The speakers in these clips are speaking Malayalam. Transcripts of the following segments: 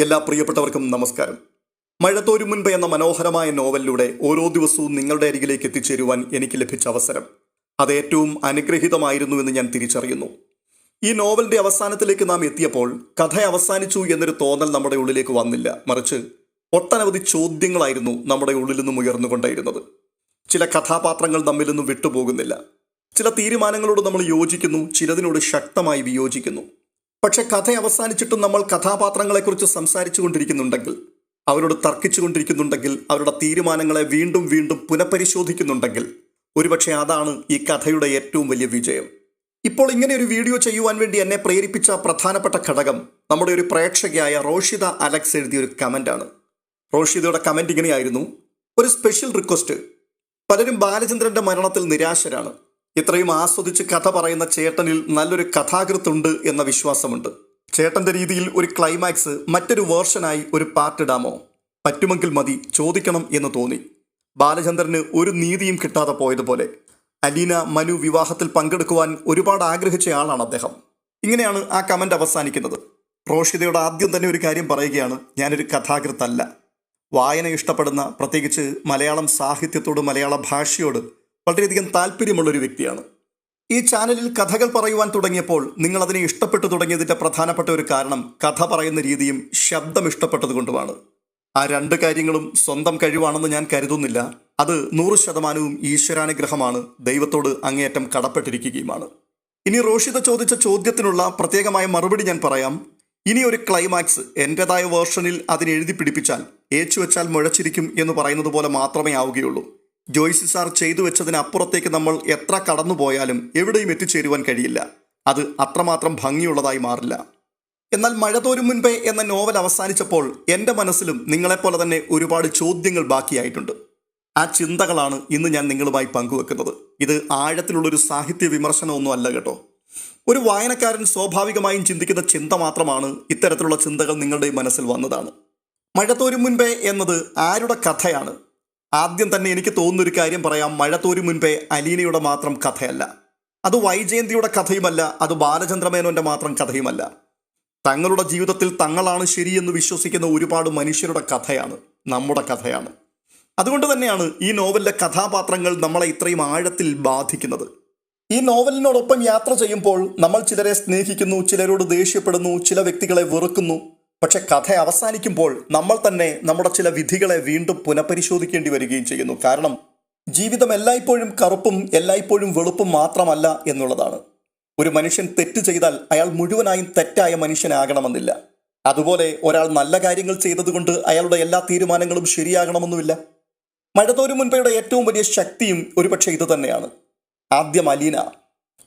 എല്ലാ പ്രിയപ്പെട്ടവർക്കും നമസ്കാരം. മഴത്തോരു മുൻപ് എന്ന മനോഹരമായ നോവലിലൂടെ ഓരോ ദിവസവും നിങ്ങളുടെ അരികിലേക്ക് എത്തിച്ചേരുവാൻ എനിക്ക് ലഭിച്ച അവസരം അത് ഏറ്റവും അനുഗ്രഹീതമായിരുന്നു എന്ന് ഞാൻ തിരിച്ചറിയുന്നു. ഈ നോവലിന്റെ അവസാനത്തിലേക്ക് നാം എത്തിയപ്പോൾ കഥ അവസാനിച്ചു എന്നൊരു തോന്നൽ നമ്മുടെ ഉള്ളിലേക്ക് വന്നില്ല. മറിച്ച് ഒട്ടനവധി ചോദ്യങ്ങളായിരുന്നു നമ്മുടെ ഉള്ളിൽ നിന്നും ഉയർന്നുകൊണ്ടേയിരുന്നത്. ചില കഥാപാത്രങ്ങൾ നമ്മിൽ നിന്നും വിട്ടുപോകുന്നില്ല. ചില തീരുമാനങ്ങളോട് നമ്മൾ യോജിക്കുന്നു, ചിലതിനോട് ശക്തമായി വിയോജിക്കുന്നു. പക്ഷെ കഥ അവസാനിച്ചിട്ടും നമ്മൾ കഥാപാത്രങ്ങളെക്കുറിച്ച് സംസാരിച്ചു കൊണ്ടിരിക്കുന്നുണ്ടെങ്കിൽ, അവരോട് തർക്കിച്ചു കൊണ്ടിരിക്കുന്നുണ്ടെങ്കിൽ, അവരുടെ തീരുമാനങ്ങളെ വീണ്ടും വീണ്ടും പുനഃപരിശോധിക്കുന്നുണ്ടെങ്കിൽ, ഒരുപക്ഷെ അതാണ് ഈ കഥയുടെ ഏറ്റവും വലിയ വിജയം. ഇപ്പോൾ ഇങ്ങനെ ഒരു വീഡിയോ ചെയ്യുവാൻ വേണ്ടി എന്നെ പ്രേരിപ്പിച്ച പ്രധാനപ്പെട്ട ഘടകം നമ്മുടെ ഒരു പ്രേക്ഷകയായ റോഷിത അലക്സ് എഴുതിയ ഒരു കമൻ്റാണ്. റോഷിതയുടെ കമൻ്റ് ഇങ്ങനെയായിരുന്നു: ഒരു സ്പെഷ്യൽ റിക്വസ്റ്റ്. പലരും ബാലചന്ദ്രന്റെ മരണത്തിൽ നിരാശരാണ്. ഇത്രയും ആസ്വദിച്ച് കഥ പറയുന്ന ചേട്ടനിൽ നല്ലൊരു കഥാകൃത്തുണ്ട് എന്ന വിശ്വാസമുണ്ട്. ചേട്ടന്റെ രീതിയിൽ ഒരു ക്ലൈമാക്സ് മറ്റൊരു വേർഷനായി ഒരു പാർട്ട് ഇടാമോ? പറ്റുമെങ്കിൽ മതി, ചോദിക്കണം എന്ന് തോന്നി. ബാലചന്ദ്രന് ഒരു നീതിയും കിട്ടാതെ പോയതുപോലെ. അലീന മനു വിവാഹത്തിൽ പങ്കെടുക്കുവാൻ ഒരുപാട് ആഗ്രഹിച്ച ആളാണ് അദ്ദേഹം. ഇങ്ങനെയാണ് ആ കമന്റ് അവസാനിക്കുന്നത്. റോഷിതയോട് ആദ്യം തന്നെ ഒരു കാര്യം പറയുകയാണ്: ഞാനൊരു കഥാകൃത്തല്ല. വായന ഇഷ്ടപ്പെടുന്ന, പ്രത്യേകിച്ച് മലയാളം സാഹിത്യത്തോട്, മലയാള ഭാഷയോട് വളരെയധികം താല്പര്യമുള്ളൊരു വ്യക്തിയാണ്. ഈ ചാനലിൽ കഥകൾ പറയുവാൻ തുടങ്ങിയപ്പോൾ നിങ്ങൾ അതിനെ ഇഷ്ടപ്പെട്ടു തുടങ്ങിയതിൻ്റെ പ്രധാനപ്പെട്ട ഒരു കാരണം കഥ പറയുന്ന രീതിയും ശബ്ദം ഇഷ്ടപ്പെട്ടതുകൊണ്ടുമാണ്. ആ രണ്ട് കാര്യങ്ങളും സ്വന്തം കഴിവാണെന്ന് ഞാൻ കരുതുന്നില്ല. അത് 100% ഈശ്വരാനുഗ്രഹമാണ്, ദൈവത്തോട് അങ്ങേയറ്റം കടപ്പെട്ടിരിക്കുകയുമാണ്. ഇനി റോഷിത ചോദിച്ച ചോദ്യത്തിനുള്ള പ്രത്യേകമായ മറുപടി ഞാൻ പറയാം. ഇനി ഒരു ക്ലൈമാക്സ് എൻ്റെതായ വേർഷനിൽ അതിനെ എഴുതി പിടിപ്പിച്ചാൽ ഏച്ചു വെച്ചാൽ മുഴച്ചിരിക്കും എന്ന് പറയുന്നത് പോലെ മാത്രമേ ആവുകയുള്ളൂ. ജോയ്സി സാർ ചെയ്തു വെച്ചതിന് അപ്പുറത്തേക്ക് നമ്മൾ എത്ര കടന്നുപോയാലും എവിടെയും എത്തിച്ചേരുവാൻ കഴിയില്ല. അത് അത്രമാത്രം ഭംഗിയുള്ളതായി മാറില്ല. എന്നാൽ മഴത്തോരും മുൻപേ എന്ന നോവൽ അവസാനിച്ചപ്പോൾ എൻ്റെ മനസ്സിലും നിങ്ങളെപ്പോലെ തന്നെ ഒരുപാട് ചോദ്യങ്ങൾ ബാക്കിയായിട്ടുണ്ട്. ആ ചിന്തകളാണ് ഇന്ന് ഞാൻ നിങ്ങളുമായി പങ്കുവെക്കുന്നത്. ഇത് ആഴത്തിലുള്ളൊരു സാഹിത്യ വിമർശനമൊന്നും അല്ല കേട്ടോ. ഒരു വായനക്കാരൻ സ്വാഭാവികമായും ചിന്തിക്കുന്ന ചിന്ത മാത്രമാണ് ഇത്തരത്തിലുള്ള ചിന്തകൾ നിങ്ങളുടെ മനസ്സിൽ വന്നതാണ്. മഴത്തോരും മുൻപേ എന്നത് ആരുടെ കഥയാണ്? ആദ്യം തന്നെ എനിക്ക് തോന്നുന്നൊരു കാര്യം പറയാം. മഴത്തോരും മുൻപേ അലീനയുടെ മാത്രം കഥയല്ല, അത് വൈജയന്തിയുടെ കഥയുമല്ല, അത് ബാലചന്ദ്രമേനോന്റെ മാത്രം കഥയുമല്ല. തങ്ങളുടെ ജീവിതത്തിൽ തങ്ങളാണ് ശരിയെന്ന് വിശ്വസിക്കുന്ന ഒരുപാട് മനുഷ്യരുടെ കഥയാണ്, നമ്മുടെ കഥയാണ്. അതുകൊണ്ട് തന്നെയാണ് ഈ നോവലിലെ കഥാപാത്രങ്ങൾ നമ്മളെ ഇത്രയും ആഴത്തിൽ ബാധിക്കുന്നത്. ഈ നോവലിനോടൊപ്പം യാത്ര ചെയ്യുമ്പോൾ നമ്മൾ ചിലരെ സ്നേഹിക്കുന്നു, ചിലരോട് ദേഷ്യപ്പെടുന്നു, ചില വ്യക്തികളെ വെറുക്കുന്നു. പക്ഷെ കഥ അവസാനിക്കുമ്പോൾ നമ്മൾ തന്നെ നമ്മുടെ ചില വിധികളെ വീണ്ടും പുനഃപരിശോധിക്കേണ്ടി വരികയും ചെയ്യുന്നു. കാരണം ജീവിതം എല്ലായ്പ്പോഴും കറുപ്പും എല്ലായ്പ്പോഴും വെളുപ്പും മാത്രമല്ല എന്നുള്ളതാണ്. ഒരു മനുഷ്യൻ തെറ്റ് ചെയ്താൽ അയാൾ മുഴുവനായും തെറ്റായ മനുഷ്യനാകണമെന്നില്ല. അതുപോലെ ഒരാൾ നല്ല കാര്യങ്ങൾ ചെയ്തതുകൊണ്ട് അയാളുടെ എല്ലാ തീരുമാനങ്ങളും ശരിയാകണമെന്നുമില്ല. മഴത്തോരും മുൻപയുടെ ഏറ്റവും വലിയ ശക്തിയും ഒരുപക്ഷെ ഇത് തന്നെയാണ്. ആദ്യം അലീന.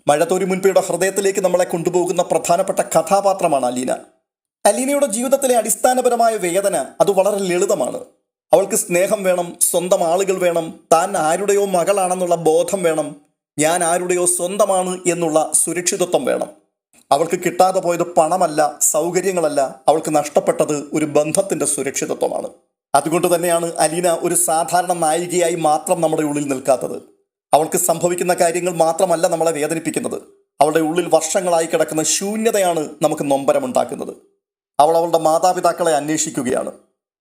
മഴത്തോരും മുൻപയുടെ ഹൃദയത്തിലേക്ക് നമ്മളെ കൊണ്ടുപോകുന്ന പ്രധാനപ്പെട്ട കഥാപാത്രമാണ് അലീന. അലീനയുടെ ജീവിതത്തിലെ അടിസ്ഥാനപരമായ വേദന അത് വളരെ ലളിതമാണ്. അവൾക്ക് സ്നേഹം വേണം, സ്വന്തം ആളുകൾ വേണം, താൻ ആരുടെയോ മകളാണെന്നുള്ള ബോധം വേണം, ഞാൻ ആരുടെയോ സ്വന്തമാണ് എന്നുള്ള സുരക്ഷിതത്വം വേണം. അവൾക്ക് കിട്ടാതെ പോയത് പണമല്ല, സൗകര്യങ്ങളല്ല, അവൾക്ക് നഷ്ടപ്പെട്ടത് ഒരു ബന്ധത്തിൻ്റെ സുരക്ഷിതത്വമാണ്. അതുകൊണ്ട് തന്നെയാണ് അലീന ഒരു സാധാരണ നായികയായി മാത്രം നമ്മുടെ ഉള്ളിൽ നിൽക്കാത്തത്. അവൾക്ക് സംഭവിക്കുന്ന കാര്യങ്ങൾ മാത്രമല്ല നമ്മളെ വേദനിപ്പിക്കുന്നത്. അവളുടെ ഉള്ളിൽ വർഷങ്ങളായി കിടക്കുന്ന ശൂന്യതയാണ് നമുക്ക് നൊമ്പരമുണ്ടാക്കുന്നത്. അവൾ അവളുടെ മാതാപിതാക്കളെ അന്വേഷിക്കുകയാണ്.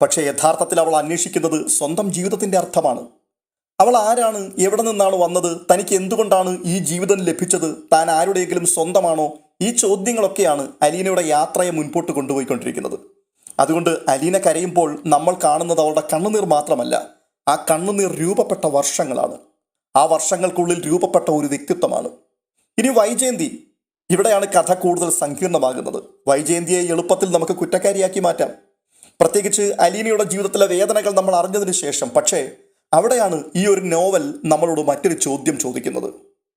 പക്ഷേ യഥാർത്ഥത്തിൽ അവൾ അന്വേഷിക്കുന്നത് സ്വന്തം ജീവിതത്തിൻ്റെ അർത്ഥമാണ്. അവൾ ആരാണ്, എവിടെ നിന്നാണ് വന്നത്, തനിക്ക് എന്തുകൊണ്ടാണ് ഈ ജീവിതം ലഭിച്ചത്, താൻ ആരുടെയെങ്കിലും സ്വന്തമാണോ? ഈ ചോദ്യങ്ങളൊക്കെയാണ് അലീനയുടെ യാത്രയെ മുൻപോട്ട് കൊണ്ടുപോയിക്കൊണ്ടിരിക്കുന്നത്. അതുകൊണ്ട് അലീന കരയുമ്പോൾ നമ്മൾ കാണുന്നത് അവളുടെ കണ്ണുനീർ മാത്രമല്ല, ആ കണ്ണുനീർ രൂപപ്പെട്ട വർഷങ്ങളാണ്. ആ വർഷങ്ങൾക്കുള്ളിൽ രൂപപ്പെട്ട ഒരു വ്യക്തിത്വമാണ്. ഇനി വൈജയന്തി. ഇവിടെയാണ് കഥ കൂടുതൽ സങ്കീർണമാകുന്നത്. വൈജയന്തിയെ എളുപ്പത്തിൽ നമുക്ക് കുറ്റക്കാരിയാക്കി മാറ്റാം, പ്രത്യേകിച്ച് അലീനയുടെ ജീവിതത്തിലെ വേദനകൾ നമ്മൾ അറിഞ്ഞതിന് ശേഷം. പക്ഷേ അവിടെയാണ് ഈ ഒരു നോവൽ നമ്മളോട് മറ്റൊരു ചോദ്യം ചോദിക്കുന്നത്.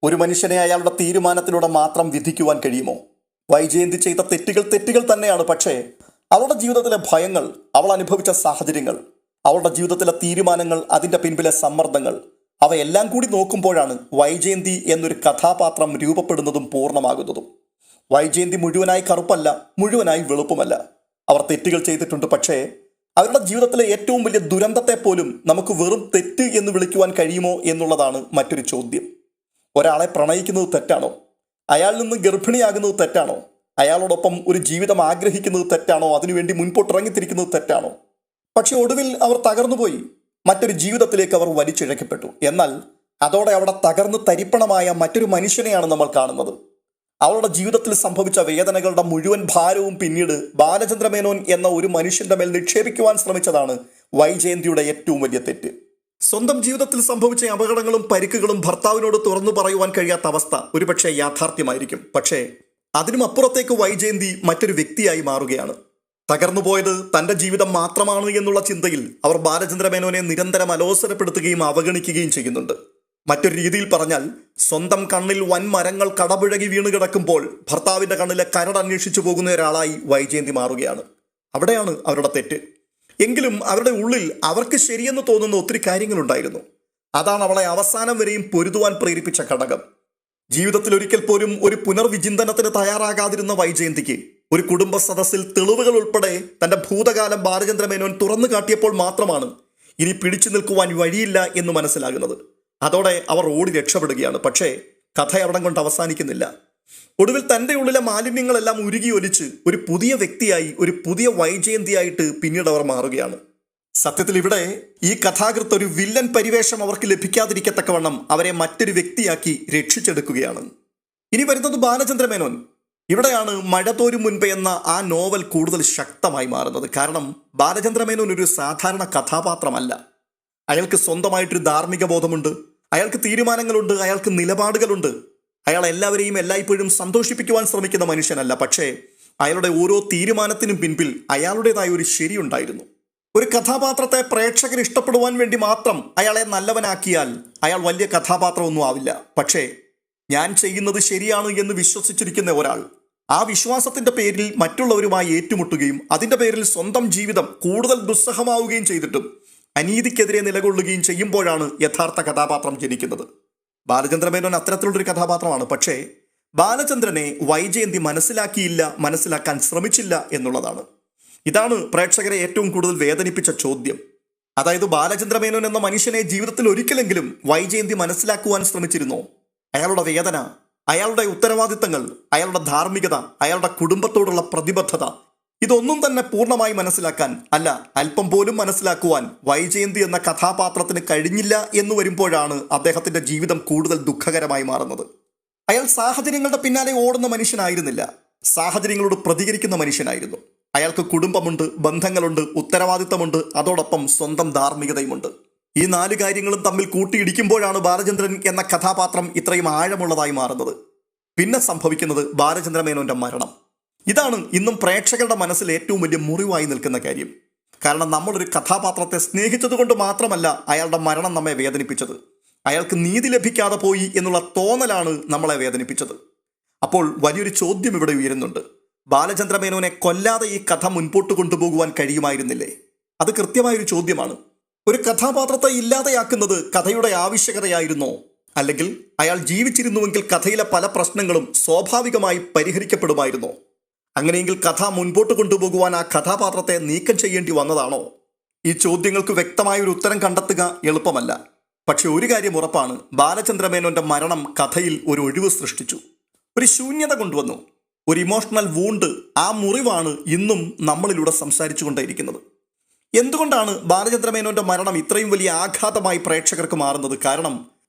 ഒരു മനുഷ്യനെ അയാളുടെ തീരുമാനത്തിലൂടെ മാത്രം വിധിക്കുവാൻ കഴിയുമോ? വൈജയന്തി ചെയ്ത തെറ്റുകൾ തന്നെയാണ്. പക്ഷേ അവളുടെ ജീവിതത്തിലെ ഭയങ്ങൾ, അവൾ അനുഭവിച്ച സാഹചര്യങ്ങൾ, അവളുടെ ജീവിതത്തിലെ തീരുമാനങ്ങൾ, അതിൻ്റെ പിൻപിലെ സമ്മർദ്ദങ്ങൾ, അവയെല്ലാം കൂടി നോക്കുമ്പോഴാണ് വൈജയന്തി എന്നൊരു കഥാപാത്രം രൂപപ്പെടുന്നതും പൂർണ്ണമാകുന്നതും. വൈജയന്തി മുഴുവനായി കറുപ്പല്ല, മുഴുവനായി വെളുപ്പുമല്ല. അവർ തെറ്റുകൾ ചെയ്തിട്ടുണ്ട്. പക്ഷേ അവരുടെ ജീവിതത്തിലെ ഏറ്റവും വലിയ ദുരന്തത്തെ പോലും നമുക്ക് വെറും തെറ്റ് എന്ന് വിളിക്കുവാൻ കഴിയുമോ എന്നുള്ളതാണ് മറ്റൊരു ചോദ്യം. ഒരാളെ പ്രണയിക്കുന്നത് തെറ്റാണോ? അയാളിൽ നിന്ന് ഗർഭിണിയാകുന്നത് തെറ്റാണോ? അയാളോടൊപ്പം ഒരു ജീവിതം ആഗ്രഹിക്കുന്നത് തെറ്റാണോ, അതിനുവേണ്ടി മുൻപോട്ടിറങ്ങിത്തിരിക്കുന്നത് തെറ്റാണോ? പക്ഷെ ഒടുവിൽ അവർ തകർന്നുപോയി. മറ്റൊരു ജീവിതത്തിലേക്ക് അവർ വലിച്ചിഴക്കപ്പെട്ടു. എന്നാൽ അതോടെ അവിടെ തകർന്ന് തരിപ്പണമായ മറ്റൊരു മനുഷ്യനെയാണ് നമ്മൾ കാണുന്നത്. അവളുടെ ജീവിതത്തിൽ സംഭവിച്ച വേദനകളുടെ മുഴുവൻ ഭാരവും പിന്നീട് ബാലചന്ദ്രമേനോൻ എന്ന ഒരു മനുഷ്യന്റെ മേൽ നിക്ഷേപിക്കുവാൻ ശ്രമിച്ചതാണ് വൈജയന്തിയുടെ ഏറ്റവും വലിയ തെറ്റ്. സ്വന്തം ജീവിതത്തിൽ സംഭവിച്ച അപകടങ്ങളും പരിക്കുകളും ഭർത്താവിനോട് തുറന്നു പറയുവാൻ കഴിയാത്ത അവസ്ഥ ഒരുപക്ഷെ യാഥാർത്ഥ്യമായിരിക്കും. പക്ഷേ അതിനും അപ്പുറത്തേക്ക് വൈജയന്തി മറ്റൊരു വ്യക്തിയായി മാറുകയാണ്. തകർന്നുപോയത് തന്റെ ജീവിതം മാത്രമാണ് എന്നുള്ള ചിന്തയിൽ അവർ ബാലചന്ദ്രമേനോനെ നിരന്തരം അലോസരപ്പെടുത്തുകയും അവഗണിക്കുകയും ചെയ്യുന്നുണ്ട്. മറ്റൊരു രീതിയിൽ പറഞ്ഞാൽ, സ്വന്തം കണ്ണിൽ വൻ മരങ്ങൾ കടപുഴകി വീണ് കിടക്കുമ്പോൾ ഭർത്താവിന്റെ കണ്ണിലെ കരട് അന്വേഷിച്ചു പോകുന്ന ഒരാളായി വൈജയന്തി മാറുകയാണ്. അവിടെയാണ് അവരുടെ തെറ്റ്. എങ്കിലും അവരുടെ ഉള്ളിൽ അവർക്ക് ശരിയെന്ന് തോന്നുന്ന ഒത്തിരി കാര്യങ്ങളുണ്ടായിരുന്നു. അതാണ് അവളെ അവസാനം വരെയും പൊരുതുവാൻ പ്രേരിപ്പിച്ച ഘടകം. ജീവിതത്തിൽ ഒരിക്കൽ പോലും ഒരു പുനർവിചിന്തനത്തിന് തയ്യാറാകാതിരുന്ന വൈജയന്തിക്ക് ഒരു കുടുംബ സദസ്സിൽ തെളിവുകൾ ഉൾപ്പെടെ തന്റെ ഭൂതകാലം ബാലചന്ദ്രമേനോൻ തുറന്നു കാട്ടിയപ്പോൾ മാത്രമാണ് ഇനി പിടിച്ചു നിൽക്കുവാൻ വഴിയില്ല എന്ന് മനസ്സിലാകുന്നത്. അതോടെ അവർ ഓടി രക്ഷപ്പെടുകയാണ്. പക്ഷേ കഥ അവിടം കൊണ്ട് അവസാനിക്കുന്നില്ല. ഒടുവിൽ തൻ്റെ ഉള്ളിലെ മാലിന്യങ്ങളെല്ലാം ഉരുകി ഒലിച്ച് ഒരു പുതിയ വ്യക്തിയായി, ഒരു പുതിയ വൈജയന്തിയായിട്ട് പിന്നീട് അവർ മാറുകയാണ്. സത്യത്തിൽ ഇവിടെ ഈ കഥാകൃത്ത് ഒരു വില്ലൻ പരിവേഷം അവർക്ക് ലഭിക്കാതിരിക്കത്തക്കവണ്ണം അവരെ മറ്റൊരു വ്യക്തിയാക്കി രക്ഷിച്ചെടുക്കുകയാണ്. ഇനി വരുന്നത് ബാലചന്ദ്രമേനോൻ. ഇവിടെയാണ് മഴ തോരും മുൻപേ എന്ന ആ നോവൽ കൂടുതൽ ശക്തമായി മാറുന്നത്. കാരണം ബാലചന്ദ്രമേനോൻ ഒരു സാധാരണ കഥാപാത്രമല്ല. അയാൾക്ക് സ്വന്തമായിട്ടൊരു ധാർമ്മിക ബോധമുണ്ട്, അയാൾക്ക് തീരുമാനങ്ങളുണ്ട്, അയാൾക്ക് നിലപാടുകളുണ്ട്. അയാൾ എല്ലാവരെയും എല്ലായ്പ്പോഴും സന്തോഷിപ്പിക്കുവാൻ ശ്രമിക്കുന്ന മനുഷ്യനല്ല. പക്ഷേ അയാളുടെ ഓരോ തീരുമാനത്തിനും പിൻപിൽ അയാളുടേതായ ഒരു ശരിയുണ്ടായിരുന്നു. ഒരു കഥാപാത്രത്തെ പ്രേക്ഷകർ ഇഷ്ടപ്പെടുവാൻ വേണ്ടി മാത്രം അയാളെ നല്ലവനാക്കിയാൽ അയാൾ വലിയ കഥാപാത്രമൊന്നും ആവില്ല. പക്ഷേ ഞാൻ ചെയ്യുന്നത് ശരിയാണ് എന്ന് വിശ്വസിച്ചിരിക്കുന്ന ഒരാൾ ആ വിശ്വാസത്തിന്റെ പേരിൽ മറ്റുള്ളവരുമായി ഏറ്റുമുട്ടുകയും അതിന്റെ പേരിൽ സ്വന്തം ജീവിതം കൂടുതൽ ദുസ്സഹമാവുകയും ചെയ്തിട്ടും അനീതിക്കെതിരെ നിലകൊള്ളുകയും ചെയ്യുമ്പോഴാണ് യഥാർത്ഥ കഥാപാത്രം ജനിക്കുന്നത്. ബാലചന്ദ്രമേനോൻ അത്തരത്തിലുള്ളൊരു കഥാപാത്രമാണ്. പക്ഷേ ബാലചന്ദ്രനെ വൈജയന്തി മനസ്സിലാക്കിയില്ല, മനസ്സിലാക്കാൻ ശ്രമിച്ചില്ല എന്നുള്ളതാണ്. ഇതാണ് പ്രേക്ഷകരെ ഏറ്റവും കൂടുതൽ വേദനിപ്പിച്ച ചോദ്യം. അതായത് ബാലചന്ദ്രമേനോൻ എന്ന മനുഷ്യനെ ജീവിതത്തിൽ ഒരിക്കലെങ്കിലും വൈജയന്തി മനസ്സിലാക്കുവാൻ ശ്രമിച്ചിരുന്നോ? അയാളുടെ വേദന, അയാളുടെ ഉത്തരവാദിത്തങ്ങൾ, അയാളുടെ ധാർമ്മികത, അയാളുടെ കുടുംബത്തോടുള്ള പ്രതിബദ്ധത, ഇതൊന്നും തന്നെ പൂർണ്ണമായി മനസ്സിലാക്കാൻ, അല്ല അല്പം പോലും മനസ്സിലാക്കുവാൻ വൈജയന്തി എന്ന കഥാപാത്രത്തിന് കഴിഞ്ഞില്ല എന്ന് വരുമ്പോഴാണ് അദ്ദേഹത്തിന്റെ ജീവിതം കൂടുതൽ ദുഃഖകരമായി മാറുന്നത്. അയാൾ സാഹചര്യങ്ങളുടെ പിന്നാലെ ഓടുന്ന മനുഷ്യനായിരുന്നില്ല, സാഹചര്യങ്ങളോട് പ്രതികരിക്കുന്ന മനുഷ്യനായിരുന്നു. അയാൾക്ക് കുടുംബമുണ്ട്, ബന്ധങ്ങളുണ്ട്, ഉത്തരവാദിത്തമുണ്ട്, അതോടൊപ്പം സ്വന്തം ധാർമ്മികതയുമുണ്ട്. ഈ 4 കാര്യങ്ങളും തമ്മിൽ കൂട്ടിയിടിക്കുമ്പോഴാണ് ബാലചന്ദ്രൻ എന്ന കഥാപാത്രം ഇത്രയും ആഴമുള്ളതായി മാറുന്നത്. പിന്നെ സംഭവിക്കുന്നത് ബാലചന്ദ്രമേനോന്റെ മരണം. ഇതാണ് ഇന്നും പ്രേക്ഷകരുടെ മനസ്സിൽ ഏറ്റവും വലിയ മുറിവായി നിൽക്കുന്ന കാര്യം. കാരണം നമ്മളൊരു കഥാപാത്രത്തെ സ്നേഹിച്ചതുകൊണ്ട് മാത്രമല്ല അയാളുടെ മരണം നമ്മെ വേദനിപ്പിച്ചത്. അയാൾക്ക് നീതി ലഭിക്കാതെ പോയി എന്നുള്ള തോന്നലാണ് നമ്മളെ വേദനിപ്പിച്ചത്. അപ്പോൾ വലിയൊരു ചോദ്യം ഇവിടെ ഉയരുന്നുണ്ട്. ബാലചന്ദ്രമേനോനെ കൊല്ലാതെ ഈ കഥ മുൻപോട്ട് കൊണ്ടുപോകുവാൻ കഴിയുമായിരുന്നില്ലേ? അത് കൃത്യമായൊരു ചോദ്യമാണ്. ഒരു കഥാപാത്രത്തെ ഇല്ലാതെയാക്കുന്നത് കഥയുടെ ആവശ്യകതയായിരുന്നോ? അല്ലെങ്കിൽ അയാൾ ജീവിച്ചിരുന്നുവെങ്കിൽ കഥയിലെ പല പ്രശ്നങ്ങളും സ്വാഭാവികമായി പരിഹരിക്കപ്പെടുമായിരുന്നോ? അങ്ങനെയെങ്കിൽ കഥ മുൻപോട്ട് കൊണ്ടുപോകുവാൻ ആ കഥാപാത്രത്തെ നീക്കം ചെയ്യേണ്ടി വന്നതാണോ? ഈ ചോദ്യങ്ങൾക്ക് വ്യക്തമായൊരു ഉത്തരം കണ്ടെത്തുക എളുപ്പമല്ല. പക്ഷെ ഒരു കാര്യം ഉറപ്പാണ്, ബാലചന്ദ്രമേനോന്റെ മരണം കഥയിൽ ഒരു ഒഴിവ് സൃഷ്ടിച്ചു, ഒരു ശൂന്യത കൊണ്ടുവന്നു, ഒരു ഇമോഷണൽ വൂണ്ട്. ആ മുറിവാണ് ഇന്നും നമ്മളിലൂടെ സംസാരിച്ചു കൊണ്ടേയിരിക്കുന്നത്. എന്തുകൊണ്ടാണ് ബാലചന്ദ്രമേനോന്റെ മരണം ഇത്രയും വലിയ ആഘാതമായി പ്രേക്ഷകർക്ക് മാറുന്നത്? കാരണം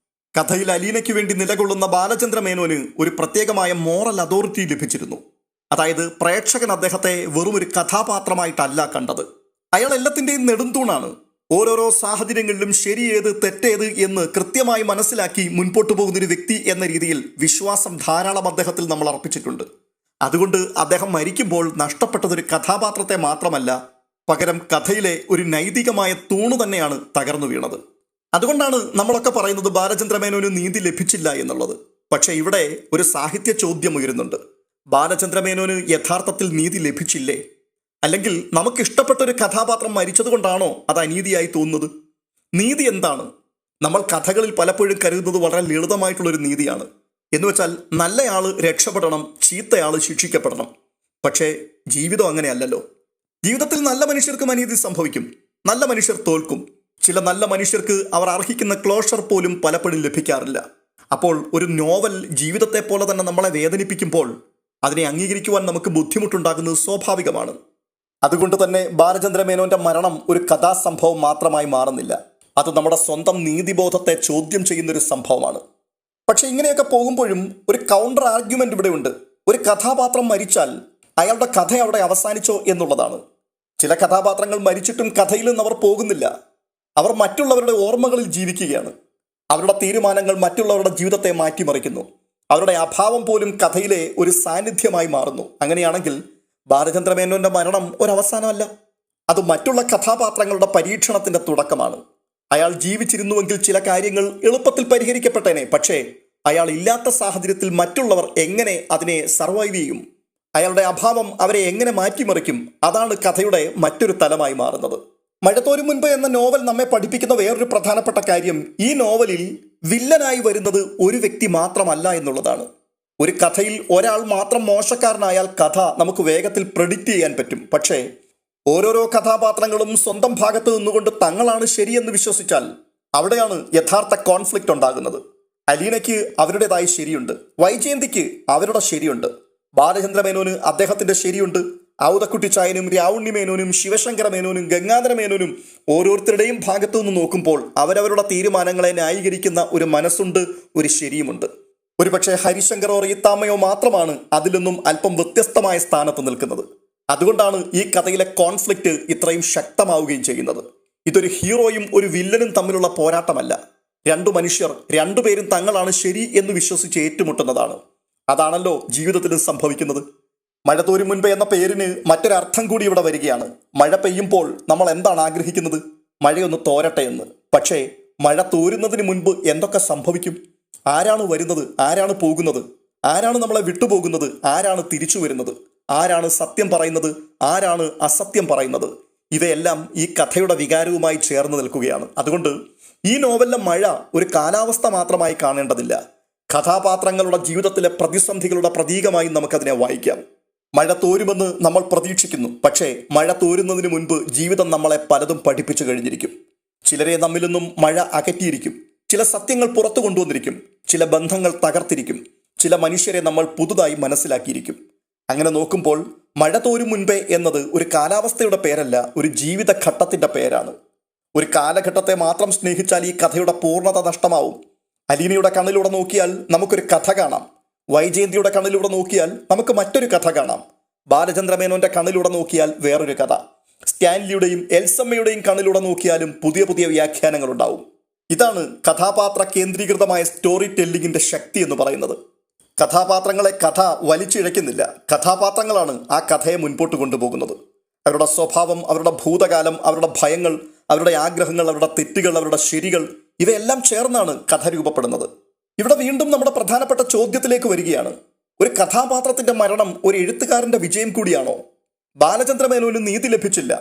കഥയിൽ അലീനയ്ക്ക് വേണ്ടി നിലകൊള്ളുന്ന ബാലചന്ദ്രമേനോന് ഒരു പ്രത്യേകമായ മോറൽ അതോറിറ്റി ലഭിച്ചിരുന്നു. അതായത് പ്രേക്ഷകൻ അദ്ദേഹത്തെ വെറും ഒരു കഥാപാത്രമായിട്ടല്ല കണ്ടത്. അയാൾ എല്ലാത്തിൻ്റെയും നെടുന്തൂണാണ്. ഓരോരോ സാഹചര്യങ്ങളിലും ശരിയേത് തെറ്റേത് എന്ന് കൃത്യമായി മനസ്സിലാക്കി മുൻപോട്ട് പോകുന്നൊരു വ്യക്തി എന്ന രീതിയിൽ വിശ്വാസം ധാരാളം അദ്ദേഹത്തിൽ നമ്മൾ അർപ്പിച്ചിട്ടുണ്ട്. അതുകൊണ്ട് അദ്ദേഹം മരിക്കുമ്പോൾ നഷ്ടപ്പെട്ടതൊരു കഥാപാത്രത്തെ മാത്രമല്ല, പകരം കഥയിലെ ഒരു നൈതികമായ തൂണ് തന്നെയാണ് തകർന്നു വീണത്. അതുകൊണ്ടാണ് നമ്മളൊക്കെ പറയുന്നത് ബാലചന്ദ്രമേനോന് നീതി ലഭിച്ചില്ല എന്നുള്ളത്. പക്ഷെ ഇവിടെ ഒരു സാഹിത്യ ചോദ്യം ഉയരുന്നുണ്ട്. ബാലചന്ദ്രമേനോന് യഥാർത്ഥത്തിൽ നീതി ലഭിച്ചില്ലേ? അല്ലെങ്കിൽ നമുക്കിഷ്ടപ്പെട്ട ഒരു കഥാപാത്രം മരിച്ചതുകൊണ്ടാണോ അത് അനീതിയായി തോന്നുന്നത്? നീതി എന്താണ്? നമ്മൾ കഥകളിൽ പലപ്പോഴും കരുതുന്നത് വളരെ ലളിതമായിട്ടുള്ളൊരു നീതിയാണ്. എന്നുവെച്ചാൽ നല്ലയാള് രക്ഷപ്പെടണം, ചീത്തയാള് ശിക്ഷിക്കപ്പെടണം. പക്ഷേ ജീവിതം അങ്ങനെയല്ലല്ലോ. ജീവിതത്തിൽ നല്ല മനുഷ്യർക്കും അനീതി സംഭവിക്കും, നല്ല മനുഷ്യർ തോൽക്കും. ചില നല്ല മനുഷ്യർക്ക് അവർ അർഹിക്കുന്ന ക്ലോഷർ പോലും പലപ്പോഴും ലഭിക്കാറില്ല. അപ്പോൾ ഒരു നോവൽ ജീവിതത്തെ പോലെ തന്നെ നമ്മളെ വേദനിപ്പിക്കുമ്പോൾ അതിനെ അംഗീകരിക്കുവാൻ നമുക്ക് ബുദ്ധിമുട്ടുണ്ടാകുന്നത് സ്വാഭാവികമാണ്. അതുകൊണ്ട് തന്നെ ബാലചന്ദ്ര മേനോന്റെ മരണം ഒരു കഥാസംഭവം മാത്രമായി മാറുന്നില്ല. അത് നമ്മുടെ സ്വന്തം നീതിബോധത്തെ ചോദ്യം ചെയ്യുന്നൊരു സംഭവമാണ്. പക്ഷെ ഇങ്ങനെയൊക്കെ പോകുമ്പോഴും ഒരു കൗണ്ടർ ആർഗ്യുമെന്റ് ഇവിടെ ഉണ്ട്. ഒരു കഥാപാത്രം മരിച്ചാൽ അയാളുടെ കഥ അവിടെ അവസാനിച്ചോ എന്നുള്ളതാണ്. ചില കഥാപാത്രങ്ങൾ മരിച്ചിട്ടും കഥയിൽ നിന്ന് അവർ പോകുന്നില്ല. അവർ മറ്റുള്ളവരുടെ ഓർമ്മകളിൽ ജീവിക്കുകയാണ്. അവരുടെ തീരുമാനങ്ങൾ മറ്റുള്ളവരുടെ ജീവിതത്തെ മാറ്റിമറിക്കുന്നു. അവരുടെ അഭാവം പോലും കഥയിലെ ഒരു സാന്നിധ്യമായി മാറുന്നു. അങ്ങനെയാണെങ്കിൽ ബാലചന്ദ്ര മേനോന്റെ മരണം ഒരവസാനമല്ല, അത് മറ്റുള്ള കഥാപാത്രങ്ങളുടെ പരീക്ഷണത്തിന്റെ തുടക്കമാണ്. അയാൾ ജീവിച്ചിരുന്നുവെങ്കിൽ ചില കാര്യങ്ങൾ എളുപ്പത്തിൽ പരിഹരിക്കപ്പെട്ടേനെ. പക്ഷേ അയാൾ ഇല്ലാത്ത സാഹചര്യത്തിൽ മറ്റുള്ളവർ എങ്ങനെ അതിനെ സർവൈവ് ചെയ്യും? അയാളുടെ അഭാവം അവരെ എങ്ങനെ മാറ്റിമറിക്കും? അതാണ് കഥയുടെ മറ്റൊരു തലമായി മാറുന്നത്. മഴത്തോരു മുൻപ് എന്ന നോവൽ നമ്മെ പഠിപ്പിക്കുന്ന വേറൊരു പ്രധാനപ്പെട്ട കാര്യം, ഈ നോവലിൽ വില്ലനായി വരുന്നത് ഒരു വ്യക്തി മാത്രമല്ല എന്നുള്ളതാണ്. ഒരു കഥയിൽ ഒരാൾ മാത്രം മോശക്കാരനായാൽ കഥ നമുക്ക് വേഗത്തിൽ പ്രെഡിക്റ്റ് ചെയ്യാൻ പറ്റും. പക്ഷേ ഓരോരോ കഥാപാത്രങ്ങളും സ്വന്തം ഭാഗത്ത് നിന്നുകൊണ്ട് തങ്ങളാണ് ശരിയെന്ന് വിശ്വസിച്ചാൽ അവിടെയാണ് യഥാർത്ഥ കോൺഫ്ലിക്റ്റ് ഉണ്ടാകുന്നത്. അലീനയ്ക്ക് അവരുടേതായ ശരിയുണ്ട്, വൈജയന്തിക്ക് അവരുടെ ശരിയുണ്ട്, ബാലചന്ദ്ര മേനോന് അദ്ദേഹത്തിന്റെ ശരിയുണ്ട്, ഔതക്കുട്ടിച്ചായനും രാവുണ്ണി മേനോനും ശിവശങ്കര മേനോനും ഗംഗാധര മേനോനും ഓരോരുത്തരുടെയും ഭാഗത്തു നിന്ന് നോക്കുമ്പോൾ അവരവരുടെ തീരുമാനങ്ങളെ ന്യായീകരിക്കുന്ന ഒരു മനസ്സുണ്ട്, ഒരു ശരിയുമുണ്ട്. ഒരുപക്ഷെ ഹരിശങ്കറോ റീത്താമ്മയോ മാത്രമാണ് അതിൽ നിന്നും അല്പം വ്യത്യസ്തമായ സ്ഥാനത്ത് നിൽക്കുന്നത്. അതുകൊണ്ടാണ് ഈ കഥയിലെ കോൺഫ്ലിക്റ്റ് ഇത്രയും ശക്തമാവുകയും ചെയ്യുന്നത്. ഇതൊരു ഹീറോയും ഒരു വില്ലനും തമ്മിലുള്ള പോരാട്ടമല്ല. രണ്ടു മനുഷ്യർ രണ്ടുപേരും തങ്ങളാണ് ശരി എന്ന് വിശ്വസിച്ച് ഏറ്റുമുട്ടുന്നതാണ്. അതാണല്ലോ ജീവിതത്തിലും സംഭവിക്കുന്നത്. മഴ തോരും മുൻപ് എന്ന പേരിന് മറ്റൊരർത്ഥം കൂടി ഇവിടെ വരികയാണ്. മഴ പെയ്യുമ്പോൾ നമ്മൾ എന്താണ് ആഗ്രഹിക്കുന്നത്? മഴയൊന്ന് തോരട്ടെ എന്ന്. പക്ഷേ മഴ തോരുന്നതിന് മുൻപ് എന്തൊക്കെ സംഭവിക്കും? ആരാണ് വരുന്നത്? ആരാണ് പോകുന്നത്? ആരാണ് നമ്മളെ വിട്ടുപോകുന്നത്? ആരാണ് തിരിച്ചു വരുന്നത്? ആരാണ് സത്യം പറയുന്നത്? ആരാണ് അസത്യം പറയുന്നത്? ഇവയെല്ലാം ഈ കഥയുടെ വികാരവുമായി ചേർന്ന് നിൽക്കുകയാണ്. അതുകൊണ്ട് ഈ നോവലിലെ മഴ ഒരു കാലാവസ്ഥ മാത്രമായി കാണേണ്ടതില്ല. കഥാപാത്രങ്ങളുടെ ജീവിതത്തിലെ പ്രതിസന്ധികളുടെ പ്രതീകമായി നമുക്കതിനെ വായിക്കാം. മഴ തോരുമെന്ന് നമ്മൾ പ്രതീക്ഷിക്കുന്നു. പക്ഷേ മഴ തോരുന്നതിന് മുൻപ് ജീവിതം നമ്മളെ പലതും പഠിപ്പിച്ചു കഴിഞ്ഞിരിക്കും. ചിലരെ നമ്മിൽ നിന്നും മഴ അകറ്റിയിരിക്കും. ചില സത്യങ്ങൾ പുറത്തു കൊണ്ടുവന്നിരിക്കും. ചില ബന്ധങ്ങൾ തകർത്തിരിക്കും. ചില മനുഷ്യരെ നമ്മൾ പുതുതായി മനസ്സിലാക്കിയിരിക്കും. അങ്ങനെ നോക്കുമ്പോൾ മഴ തോരും മുൻപേ എന്നത് ഒരു കാലാവസ്ഥയുടെ പേരല്ല, ഒരു ജീവിതഘട്ടത്തിന്റെ പേരാണ്. ഒരു കാലഘട്ടത്തെ മാത്രം സ്നേഹിച്ചാൽ ഈ കഥയുടെ പൂർണ്ണത നഷ്ടമാവും. അലീനയുടെ കണ്ണിലൂടെ നോക്കിയാൽ നമുക്കൊരു കഥ കാണാം. വൈജയന്തിയുടെ കണ്ണിലൂടെ നോക്കിയാൽ നമുക്ക് മറ്റൊരു കഥ കാണാം. ബാലചന്ദ്ര മേനോന്റെ കണ്ണിലൂടെ നോക്കിയാൽ വേറൊരു കഥ. സ്റ്റാൻലിയുടെയും എൽസമ്മയുടെയും കണ്ണിലൂടെ നോക്കിയാലും പുതിയ പുതിയ വ്യാഖ്യാനങ്ങൾ ഉണ്ടാവും. ഇതാണ് കഥാപാത്ര കേന്ദ്രീകൃതമായ സ്റ്റോറി ടെല്ലിങ്ങിന്റെ ശക്തി എന്ന് പറയുന്നത്. കഥാപാത്രങ്ങളെ കഥ വലിച്ചിഴയ്ക്കുന്നില്ല. കഥാപാത്രങ്ങളാണ് ആ കഥയെ മുൻപോട്ട് കൊണ്ടുപോകുന്നത്. അവരുടെ സ്വഭാവം, അവരുടെ ഭൂതകാലം, അവരുടെ ഭയങ്ങൾ, അവരുടെ ആഗ്രഹങ്ങൾ, അവരുടെ തെറ്റുകൾ, അവരുടെ ശരികൾ, ഇവയെല്ലാം ചേർന്നാണ് കഥ രൂപപ്പെടുന്നത്. ഇവിടെ വീണ്ടും നമ്മുടെ പ്രധാനപ്പെട്ട ചോദ്യത്തിലേക്ക് വരികയാണ്. ഒരു കഥാപാത്രത്തിന്റെ മരണം ഒരു എഴുത്തുകാരന്റെ വിജയം കൂടിയാണോ? ബാലചന്ദ്ര മേനോന് നീതി ലഭിച്ചില്ല.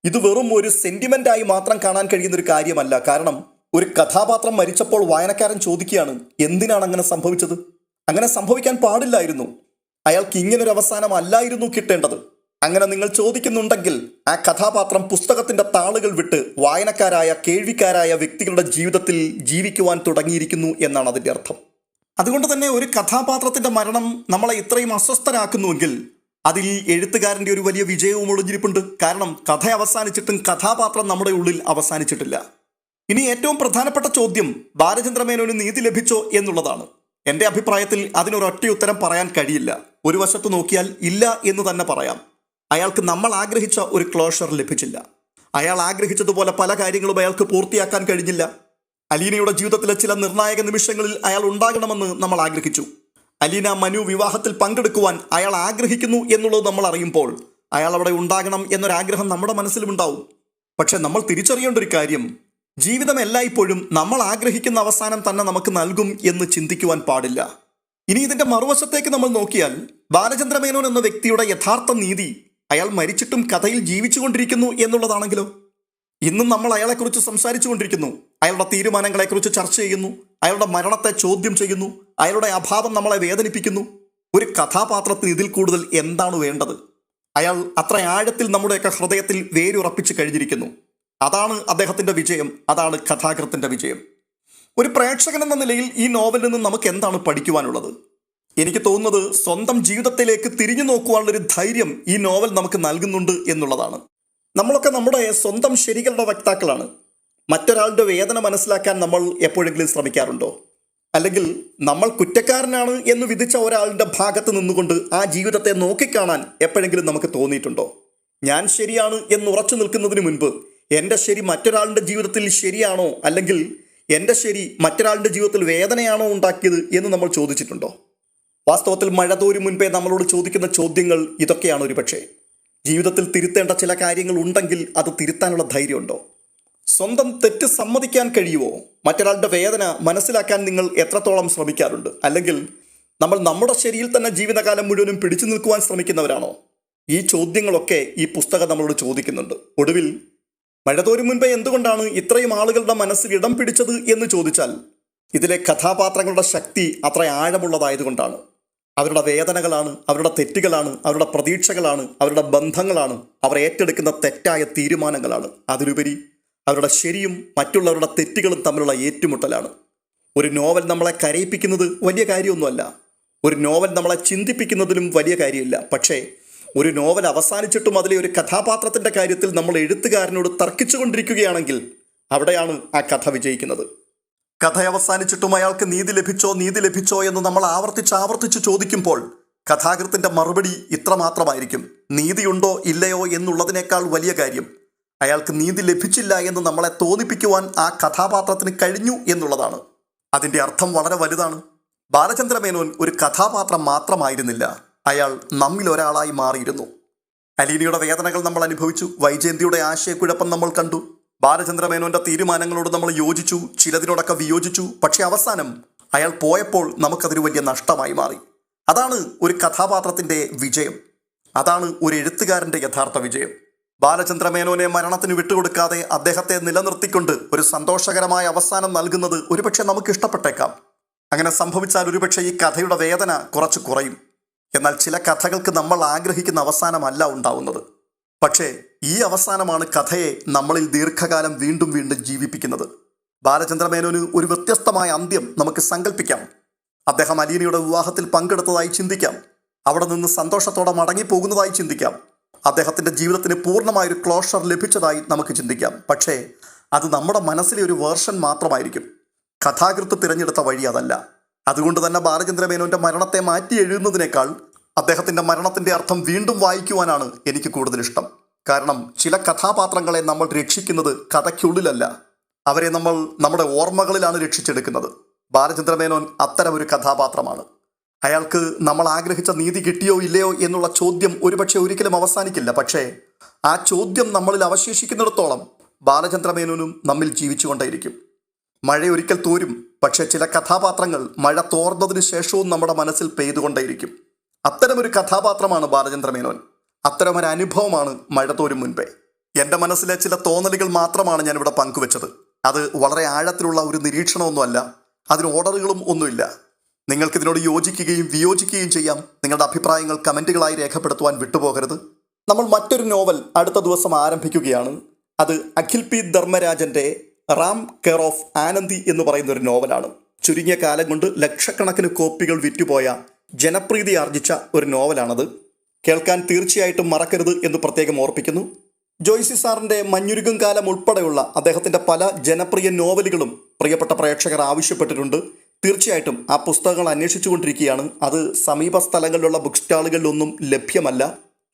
ഇത് വെറും ഒരു സെന്റിമെന്റായി മാത്രം കാണാൻ കഴിയുന്ന ഒരു കാര്യമല്ല. കാരണം ഒരു കഥാപാത്രം മരിച്ചപ്പോൾ വായനക്കാരൻ ചോദിക്കുകയാണ്, എന്തിനാണ് അങ്ങനെ സംഭവിച്ചത്? അങ്ങനെ സംഭവിക്കാൻ പാടില്ലായിരുന്നു. അയാൾക്ക് ഇങ്ങനൊരു അവസാനം അല്ലായിരുന്നു കിട്ടേണ്ടത്. അങ്ങനെ നിങ്ങൾ ചോദിക്കുന്നുണ്ടെങ്കിൽ ആ കഥാപാത്രം പുസ്തകത്തിന്റെ താളുകൾ വിട്ട് വായനക്കാരായ, കേൾവിക്കാരായ വ്യക്തികളുടെ ജീവിതത്തിൽ ജീവിക്കുവാൻ തുടങ്ങിയിരിക്കുന്നു എന്നാണ് അതിൻ്റെ അർത്ഥം. അതുകൊണ്ട് തന്നെ ഒരു കഥാപാത്രത്തിന്റെ മരണം നമ്മളെ ഇത്രയും അസ്വസ്ഥരാക്കുന്നുവെങ്കിൽ അതിൽ എഴുത്തുകാരൻ്റെ ഒരു വലിയ വിജയവും ഒളിഞ്ഞിരിപ്പുണ്ട്. കാരണം കഥ അവസാനിച്ചിട്ടും കഥാപാത്രം നമ്മുടെ ഉള്ളിൽ അവസാനിച്ചിട്ടില്ല. ഇനി ഏറ്റവും പ്രധാനപ്പെട്ട ചോദ്യം, ബാലചന്ദ്ര മേനോന് നീതി ലഭിച്ചോ എന്നുള്ളതാണ്. എൻ്റെ അഭിപ്രായത്തിൽ അതിനൊരൊറ്റ ഉത്തരം പറയാൻ കഴിയില്ല. ഒരു വശത്ത് നോക്കിയാൽ ഇല്ല എന്ന് തന്നെ പറയാം. അയാൾക്ക് നമ്മൾ ആഗ്രഹിച്ച ഒരു ക്ലോഷർ ലഭിച്ചില്ല. അയാൾ ആഗ്രഹിച്ചതുപോലെ പല കാര്യങ്ങളും അയാൾക്ക് പൂർത്തിയാക്കാൻ കഴിഞ്ഞില്ല. അലീനയുടെ ജീവിതത്തിലെ ചില നിർണായക നിമിഷങ്ങളിൽ അയാൾ ഉണ്ടാകണമെന്ന് നമ്മൾ ആഗ്രഹിച്ചു. അലീന മനു വിവാഹത്തിൽ പങ്കെടുക്കുവാൻ അയാൾ ആഗ്രഹിക്കുന്നു എന്നുള്ളത് നമ്മൾ അറിയുമ്പോൾ അയാൾ അവിടെ ഉണ്ടാകണം എന്നൊരാഗ്രഹം നമ്മുടെ മനസ്സിലുമുണ്ടാവും. പക്ഷെ നമ്മൾ തിരിച്ചറിയേണ്ട ഒരു കാര്യം, ജീവിതം എല്ലായ്പ്പോഴും നമ്മൾ ആഗ്രഹിക്കുന്ന അവസാനം തന്നെ നമുക്ക് നൽകും എന്ന് ചിന്തിക്കുവാൻ പാടില്ല. ഇനി ഇതിന്റെ മറുവശത്തേക്ക് നമ്മൾ നോക്കിയാൽ ബാലചന്ദ്ര മേനോൻ എന്ന വ്യക്തിയുടെ യഥാർത്ഥ നീതി അയാൾ മരിച്ചിട്ടും കഥയിൽ ജീവിച്ചുകൊണ്ടിരിക്കുന്നു എന്നുള്ളതാണെങ്കിലോ? ഇന്നും നമ്മൾ അയാളെക്കുറിച്ച് സംസാരിച്ചു കൊണ്ടിരിക്കുന്നു. അയാളുടെ തീരുമാനങ്ങളെക്കുറിച്ച് ചർച്ച ചെയ്യുന്നു. അയാളുടെ മരണത്തെ ചോദ്യം ചെയ്യുന്നു. അയാളുടെ അഭാവം നമ്മളെ വേദനിപ്പിക്കുന്നു. ഒരു കഥാപാത്രത്തിന് ഇതിൽ കൂടുതൽ എന്താണ് വേണ്ടത്? അയാൾ അത്ര ആഴത്തിൽ നമ്മുടെയൊക്കെ ഹൃദയത്തിൽ വേരുറപ്പിച്ച് കഴിഞ്ഞിരിക്കുന്നു. അതാണ് അദ്ദേഹത്തിന്റെ വിജയം. അതാണ് കഥാകൃത്തിന്റെ വിജയം. ഒരു പ്രേക്ഷകൻ എന്ന നിലയിൽ ഈ നോവലിൽ നിന്ന് നമുക്ക് എന്താണ് പഠിക്കുവാനുള്ളത്? എനിക്ക് തോന്നുന്നത് സ്വന്തം ജീവിതത്തിലേക്ക് തിരിഞ്ഞു നോക്കുവാനുള്ളൊരു ധൈര്യം ഈ നോവൽ നമുക്ക് നൽകുന്നുണ്ട് എന്നുള്ളതാണ്. നമ്മളൊക്കെ നമ്മുടെ സ്വന്തം ശരികളുടെ വക്താക്കളാണ്. മറ്റൊരാളുടെ വേദന മനസ്സിലാക്കാൻ നമ്മൾ എപ്പോഴെങ്കിലും ശ്രമിക്കാറുണ്ടോ? അല്ലെങ്കിൽ നമ്മൾ കുറ്റക്കാരനാണ് എന്ന് വിധിച്ച ഒരാളുടെ ഭാഗത്ത് നിന്നുകൊണ്ട് ആ ജീവിതത്തെ നോക്കിക്കാണാൻ എപ്പോഴെങ്കിലും നമുക്ക് തോന്നിയിട്ടുണ്ടോ? ഞാൻ ശരിയാണ് എന്ന് ഉറച്ചു നിൽക്കുന്നതിന് മുൻപ് എൻ്റെ ശരി മറ്റൊരാളുടെ ജീവിതത്തിൽ ശരിയാണോ, അല്ലെങ്കിൽ എൻ്റെ ശരി മറ്റൊരാളുടെ ജീവിതത്തിൽ വേദനയാണോ ഉണ്ടാക്കിയത് എന്ന് നമ്മൾ ചോദിച്ചിട്ടുണ്ടോ? വാസ്തവത്തിൽ മഴ തോരും മുൻപേ നമ്മളോട് ചോദിക്കുന്ന ചോദ്യങ്ങൾ ഇതൊക്കെയാണ്. ഒരുപക്ഷെ ജീവിതത്തിൽ തിരുത്തേണ്ട ചില കാര്യങ്ങൾ ഉണ്ടെങ്കിൽ അത് തിരുത്താനുള്ള ധൈര്യമുണ്ടോ? സ്വന്തം തെറ്റ് സമ്മതിക്കാൻ കഴിയുമോ? മറ്റൊരാളുടെ വേദന മനസ്സിലാക്കാൻ നിങ്ങൾ എത്രത്തോളം ശ്രമിക്കാറുണ്ട്? അല്ലെങ്കിൽ നമ്മൾ നമ്മുടെ ശരിയിൽ തന്നെ ജീവിതകാലം മുഴുവനും പിടിച്ചു നിൽക്കുവാൻ ശ്രമിക്കുന്നവരാണോ? ഈ ചോദ്യങ്ങളൊക്കെ ഈ പുസ്തകം നമ്മളോട് ചോദിക്കുന്നുണ്ട്. ഒടുവിൽ മഴ തോരും മുൻപേ എന്തുകൊണ്ടാണ് ഇത്രയും ആളുകളുടെ മനസ്സിൽ ഇടം പിടിച്ചത് എന്ന് ചോദിച്ചാൽ ഇതിലെ കഥാപാത്രങ്ങളുടെ ശക്തി അത്ര ആഴമുള്ളതായതുകൊണ്ടാണ്. അവരുടെ വേദനകളാണ്, അവരുടെ തെറ്റുകളാണ്, അവരുടെ പ്രതീക്ഷകളാണ്, അവരുടെ ബന്ധങ്ങളാണ്, അവർ ഏറ്റെടുക്കുന്ന തെറ്റായ തീരുമാനങ്ങളാണ്. അതിലുപരി അവരുടെ ശരിയും മറ്റുള്ളവരുടെ തെറ്റുകളും തമ്മിലുള്ള ഏറ്റുമുട്ടലാണ്. ഒരു നോവൽ നമ്മളെ കരയിപ്പിക്കുന്നത് വലിയ കാര്യമൊന്നുമല്ല. ഒരു നോവൽ നമ്മളെ ചിന്തിപ്പിക്കുന്നതിലും വലിയ കാര്യമില്ല. പക്ഷേ ഒരു നോവൽ അവസാനിച്ചിട്ടും അതിലെ ഒരു കഥാപാത്രത്തിൻ്റെ കാര്യത്തിൽ നമ്മൾ എഴുത്തുകാരനോട് തർക്കിച്ചുകൊണ്ടിരിക്കുകയാണെങ്കിൽ അവിടെയാണ് ആ കഥ വിജയിക്കുന്നത്. കഥ അവസാനിച്ചിട്ടും അയാൾക്ക് നീതി ലഭിച്ചോ എന്ന് നമ്മൾ ആവർത്തിച്ച് ചോദിക്കുമ്പോൾ കഥാകൃത്തിൻ്റെ മറുപടി ഇത്ര മാത്രമായിരിക്കും: നീതിയുണ്ടോ ഇല്ലയോ എന്നുള്ളതിനേക്കാൾ വലിയ കാര്യം അയാൾക്ക് നീതി ലഭിച്ചില്ല എന്ന് നമ്മളെ തോന്നിപ്പിക്കുവാൻ ആ കഥാപാത്രത്തിന് കഴിഞ്ഞു എന്നുള്ളതാണ്. അതിൻ്റെ അർത്ഥം വളരെ വലുതാണ്. ബാലചന്ദ്ര മേനോൻ ഒരു കഥാപാത്രം മാത്രമായിരുന്നില്ല, അയാൾ നമ്മിൽ ഒരാളായി മാറിയിരുന്നു. അലീനയുടെ വേദനകൾ നമ്മൾ അനുഭവിച്ചു, വൈജയന്തിയുടെ ആശയക്കുഴപ്പം നമ്മൾ കണ്ടു, ബാലചന്ദ്ര മേനോന്റെ തീരുമാനങ്ങളോട് നമ്മൾ യോജിച്ചു, ചിലതിനോടൊക്കെ വിയോജിച്ചു. പക്ഷെ അവസാനം അയാൾ പോയപ്പോൾ നമുക്കതൊരു വലിയ നഷ്ടമായി മാറി. അതാണ് ഒരു കഥാപാത്രത്തിൻ്റെ വിജയം. അതാണ് ഒരു എഴുത്തുകാരൻ്റെ യഥാർത്ഥ വിജയം. ബാലചന്ദ്ര മേനോനെ മരണത്തിന് വിട്ടുകൊടുക്കാതെ അദ്ദേഹത്തെ നിലനിർത്തിക്കൊണ്ട് ഒരു സന്തോഷകരമായ അവസാനം നൽകുന്നത് ഒരുപക്ഷെ നമുക്ക് ഇഷ്ടപ്പെട്ടേക്കാം. അങ്ങനെ സംഭവിച്ചാൽ ഒരുപക്ഷെ ഈ കഥയുടെ വേദന കുറച്ച് കുറയും. എന്നാൽ ചില കഥകൾക്ക് നമ്മൾ ആഗ്രഹിക്കുന്ന അവസാനമല്ല ഉണ്ടാവുന്നത്. പക്ഷേ ഈ അവസാനമാണ് കഥയെ നമ്മളിൽ ദീർഘകാലം വീണ്ടും ജീവിപ്പിക്കുന്നത്. ബാലചന്ദ്ര മേനോന് ഒരു വ്യത്യസ്തമായ അന്ത്യം നമുക്ക് സങ്കല്പിക്കാം. അദ്ദേഹം അലീനയുടെ വിവാഹത്തിൽ പങ്കെടുത്തതായി ചിന്തിക്കാം. അവിടെ നിന്ന് സന്തോഷത്തോടെ മടങ്ങിപ്പോകുന്നതായി ചിന്തിക്കാം. അദ്ദേഹത്തിൻ്റെ ജീവിതത്തിന് പൂർണ്ണമായൊരു ക്ലോഷർ ലഭിച്ചതായി നമുക്ക് ചിന്തിക്കാം. പക്ഷേ അത് നമ്മുടെ മനസ്സിലെ ഒരു വേർഷൻ മാത്രമായിരിക്കും. കഥാകൃത്ത് തിരഞ്ഞെടുത്ത വഴി അതല്ല. അതുകൊണ്ട് തന്നെ ബാലചന്ദ്ര മേനോൻ്റെ മരണത്തെ മാറ്റി എഴുതുന്നതിനേക്കാൾ അദ്ദേഹത്തിൻ്റെ മരണത്തിൻ്റെ അർത്ഥം വീണ്ടും വായിക്കുവാനാണ് എനിക്ക് കൂടുതൽ ഇഷ്ടം. കാരണം ചില കഥാപാത്രങ്ങളെ നമ്മൾ രക്ഷിക്കുന്നത് കഥയ്ക്കുള്ളിലല്ല, അവരെ നമ്മൾ നമ്മുടെ ഓർമ്മകളിലാണ് രക്ഷിച്ചെടുക്കുന്നത്. ബാലചന്ദ്ര മേനോൻ അത്തരമൊരു കഥാപാത്രമാണ്. അയാൾക്ക് നമ്മൾ ആഗ്രഹിച്ച നീതി കിട്ടിയോ ഇല്ലയോ എന്നുള്ള ചോദ്യം ഒരുപക്ഷെ ഒരിക്കലും അവസാനിക്കില്ല. പക്ഷേ ആ ചോദ്യം നമ്മളിൽ അവശേഷിക്കുന്നിടത്തോളം ബാലചന്ദ്ര മേനോനും നമ്മിൽ ജീവിച്ചുകൊണ്ടേയിരിക്കും. മഴ ഒരിക്കൽ തോരും, പക്ഷേ ചില കഥാപാത്രങ്ങൾ മഴ തോർന്നതിന് ശേഷവും നമ്മുടെ മനസ്സിൽ പെയ്തുകൊണ്ടേയിരിക്കും. അത്തരമൊരു കഥാപാത്രമാണ് ബാലചന്ദ്ര മേനോൻ. അത്തരമൊരു അനുഭവമാണ് മഴ തോരും മുൻപേ. എൻ്റെ മനസ്സിലെ ചില തോന്നലുകൾ മാത്രമാണ് ഞാനിവിടെ പങ്കുവെച്ചത്. അത് വളരെ ആഴത്തിലുള്ള ഒരു നിരീക്ഷണമൊന്നുമല്ല, അതിന് ഓർഡറുകളും ഒന്നുമില്ല. നിങ്ങൾക്കിതിനോട് യോജിക്കുകയും വിയോജിക്കുകയും ചെയ്യാം. നിങ്ങളുടെ അഭിപ്രായങ്ങൾ കമൻറ്റുകളായി രേഖപ്പെടുത്തുവാൻ വിട്ടുപോകരുത്. നമ്മൾ മറ്റൊരു നോവൽ അടുത്ത ദിവസം ആരംഭിക്കുകയാണ്. അത് അഖിൽ പി ധർമ്മരാജൻ്റെ റാം കെയർ ഓഫ് ആനന്ദി എന്ന് പറയുന്ന ഒരു നോവലാണ്. ചുരുങ്ങിയ കാലം കൊണ്ട് ലക്ഷക്കണക്കിന് കോപ്പികൾ വിറ്റുപോയ ജനപ്രീതി ആർജിച്ച ഒരു നോവലാണത്. കേൾക്കാൻ തീർച്ചയായിട്ടും മറക്കരുത് എന്ന് പ്രത്യേകം ഓർപ്പിക്കുന്നു. ജോയ്സി സാറിൻ്റെ മഞ്ഞുരുകും കാലം ഉൾപ്പെടെയുള്ള അദ്ദേഹത്തിൻ്റെ പല ജനപ്രിയ നോവലുകളും പ്രിയപ്പെട്ട പ്രേക്ഷകർ ആവശ്യപ്പെട്ടിട്ടുണ്ട്. തീർച്ചയായിട്ടും ആ പുസ്തകങ്ങൾ അന്വേഷിച്ചുകൊണ്ടിരിക്കുകയാണ്. അത് സമീപ സ്ഥലങ്ങളിലുള്ള ബുക്ക് സ്റ്റാളുകളിലൊന്നും ലഭ്യമല്ല.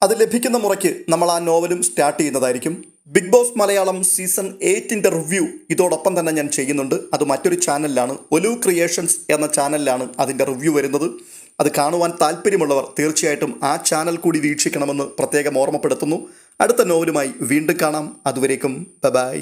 അത് ലഭിക്കുന്ന മുറയ്ക്ക് നമ്മൾ ആ നോവലും സ്റ്റാർട്ട് ചെയ്യുന്നതായിരിക്കും. Bigg Boss Malayalam season 8 review ഇതോടൊപ്പം തന്നെ ഞാൻ ചെയ്യുന്നുണ്ട്. അത് മറ്റൊരു ചാനലിലാണ്, ഒലിവ് ക്രിയേഷൻസ് എന്ന ചാനലിലാണ് അതിൻ്റെ റിവ്യൂ വരുന്നത്. അത് കാണുവാൻ താല്പര്യമുള്ളവർ തീർച്ചയായിട്ടും ആ ചാനൽ കൂടി വീക്ഷിക്കണമെന്ന് പ്രത്യേകം ഓർമ്മപ്പെടുത്തുന്നു. അടുത്ത നോവലുമായി വീണ്ടും കാണാം. അതുവരേക്കും ബൈ.